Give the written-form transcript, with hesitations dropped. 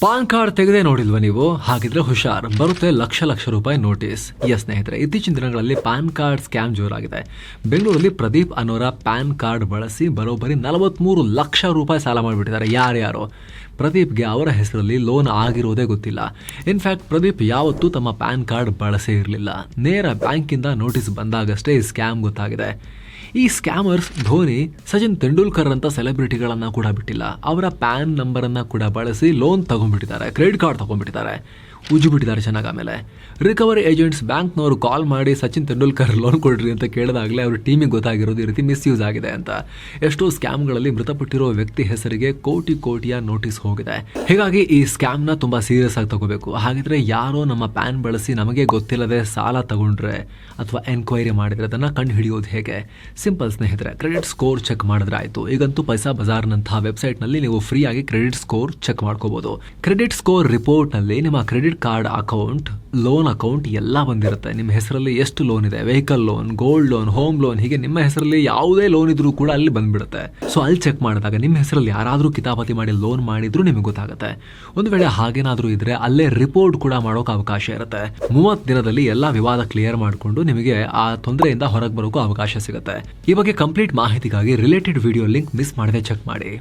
PAN card ತೆಗೆದೇ ನೋಡಿಲ್ವಾ ನೀವು? ಹಾಗಿದ್ರೆ ಹುಷಾರ್, ಬರುತ್ತೆ ಲಕ್ಷ ಲಕ್ಷ ರೂಪಾಯಿ ನೋಟಿಸ್. ಸ್ನೇಹಿತರೆ, ಇತ್ತೀಚಿನ ದಿನಗಳಲ್ಲಿ ಪಾನ್ ಕಾರ್ಡ್ ಸ್ಕ್ಯಾಮ್ ಜೋರಾಗಿದೆ. ಬೆಂಗಳೂರಲ್ಲಿ ಪ್ರದೀಪ್ ಅನ್ನೋರ ಪಾನ್ ಕಾರ್ಡ್ ಬಳಸಿ ಬರೋಬ್ಬರಿ 43 ಲಕ್ಷ ರೂಪಾಯಿ ಸಾಲ ಮಾಡಿಬಿಟ್ಟಿದ್ದಾರೆ. ಯಾರ್ಯಾರು? ಪ್ರದೀಪ್ಗೆ ಅವರ ಹೆಸರಲ್ಲಿ ಲೋನ್ ಆಗಿರೋದೇ ಗೊತ್ತಿಲ್ಲ. ಇನ್ಫ್ಯಾಕ್ಟ್ ಪ್ರದೀಪ್ ಯಾವತ್ತೂ ತಮ್ಮ ಪ್ಯಾನ್ ಕಾರ್ಡ್ ಬಳಸೇ ಇರಲಿಲ್ಲ. ನೇರ ಬ್ಯಾಂಕಿಂದ ನೋಟಿಸ್ ಬಂದಾಗಷ್ಟೇ ಈ ಸ್ಕ್ಯಾಮ್ ಗೊತ್ತಾಗಿದೆ. ಈ ಸ್ಕ್ಯಾಮರ್ಸ್ ಧೋನಿ, ಸಚಿನ್ ತೆಂಡೂಲ್ಕರ್ ಅಂತ ಸೆಲೆಬ್ರಿಟಿಗಳನ್ನ ಕೂಡ ಬಿಟ್ಟಿಲ್ಲ. ಅವರ ಪ್ಯಾನ್ ನಂಬರನ್ನ ಕೂಡ ಬಳಸಿ ಲೋನ್ ತಗೊಂಡ್ಬಿಟ್ಟಿದ್ದಾರೆ, ಕ್ರೆಡಿಟ್ ಕಾರ್ಡ್ ತಗೊಂಡ್ಬಿಟ್ಟಿದ್ದಾರೆ, ಉಜ್ಜಿಬಿಟ್ಟಿದ್ದಾರೆ ಚೆನ್ನಾಗಿ. ಆಮೇಲೆ ರಿಕವರಿ ಏಜೆಂಟ್ಸ್ ಬ್ಯಾಂಕ್ನವರು ಕಾಲ್ ಮಾಡಿ ಸಚಿನ್ ತೆಂಡೂಲ್ಕರ್ ಲೋನ್ ಕೊಡ್ರಿ ಅಂತ ಕೇಳಿದಾಗಲೇ ಅವ್ರ ಟೀಮಿಗೆ ಗೊತ್ತಾಗಿರೋದು ಈ ರೀತಿ ಮಿಸ್ಯೂಸ್ ಆಗಿದೆ ಅಂತ. ಎಷ್ಟೋ ಸ್ಕ್ಯಾಮ್ಗಳಲ್ಲಿ ಮೃತಪಟ್ಟಿರೋ ವ್ಯಕ್ತಿ ಹೆಸರಿಗೆ ಕೋಟಿಯ ನೋಟಿಸ್ ಹೋಗಿದೆ. ಹೀಗಾಗಿ ಈ ಸ್ಕ್ಯಾಮ್ನ ತುಂಬ ಸೀರಿಯಸ್ ಆಗಿ ತಗೋಬೇಕು. ಹಾಗಿದ್ರೆ ಯಾರೋ ನಮ್ಮ ಪ್ಯಾನ್ ಬಳಸಿ ನಮಗೆ ಗೊತ್ತಿಲ್ಲದೆ ಸಾಲ ತಗೊಂಡ್ರೆ ಅಥವಾ ಎನ್ಕ್ವೈರಿ ಮಾಡಿದ್ರೆ ಅದನ್ನು ಕಂಡು ಹಿಡಿಯೋದು ಹೇಗೆ? ಸಿಂಪಲ್ ಸ್ನೇಹಿತರೆ, ಕ್ರೆಡಿಟ್ ಸ್ಕೋರ್ ಚೆಕ್ ಮಾಡಿದ್ರೆ ಆಯಿತು. ಈಗಂತೂ ಪೈಸಾ ಬಜಾರ್ನಂತಹ ವೆಬ್ಸೈಟ್ನಲ್ಲಿ ನೀವು ಫ್ರೀಯಾಗಿ ಕ್ರೆಡಿಟ್ ಸ್ಕೋರ್ ಚೆಕ್ ಮಾಡ್ಕೋಬಹುದು. ಕ್ರೆಡಿಟ್ ಸ್ಕೋರ್ ರಿಪೋರ್ಟ್ನಲ್ಲಿ ನಿಮ್ಮ credit card account, loan account ಎಲ್ಲ ಬಂದಿರುತ್ತೆ. ನಿಮ್ಮ ಹೆಸರಲ್ಲಿ ಎಷ್ಟು ಲೋನ್ ಇದೆ, vehicle loan, gold loan, home loan, ಹೀಗೆ ನಿಮ್ಮ ಹೆಸರಲ್ಲಿ ಯಾವುದೇ ಲೋನ್ ಇದ್ರೂ ಕೂಡ ಅಲ್ಲಿ ಬಂದ್ಬಿಡುತ್ತೆ. ಸೊ ಅಲ್ಲಿ ಚೆಕ್ ಮಾಡಿದಾಗ ನಿಮ್ಮ ಹೆಸರಲ್ಲಿ ಯಾರಾದರೂ ಕಿತಾಪತಿ ಮಾಡಿ ಲೋನ್ ಮಾಡಿದ್ರು ನಿಮಗೆ ಗೊತ್ತಾಗುತ್ತೆ. ಒಂದು ವೇಳೆ ಹಾಗೇನಾದರೂ ಇದ್ರೆ ಅಲ್ಲೇ ರಿಪೋರ್ಟ್ ಕೂಡ ಮಾಡೋಕೆ ಅವಕಾಶ ಇರುತ್ತೆ. 30 ದಿನದಲ್ಲಿ ಎಲ್ಲ ವಿವಾದ ಕ್ಲಿಯರ್ ಮಾಡಿಕೊಂಡು ನಿಮಗೆ ಆ ತೊಂದರೆಯಿಂದ ಹೊರಗೆ ಬರೋಕ್ಕೂ ಅವಕಾಶ ಸಿಗುತ್ತೆ. ಈ ಬಗ್ಗೆ ಕಂಪ್ಲೀಟ್ ಮಾಹಿತಿಗಾಗಿ ರಿಲೇಟೆಡ್ ವಿಡಿಯೋ ಲಿಂಕ್ ಮಿಸ್ ಮಾಡದೆ ಚೆಕ್ ಮಾಡಿ.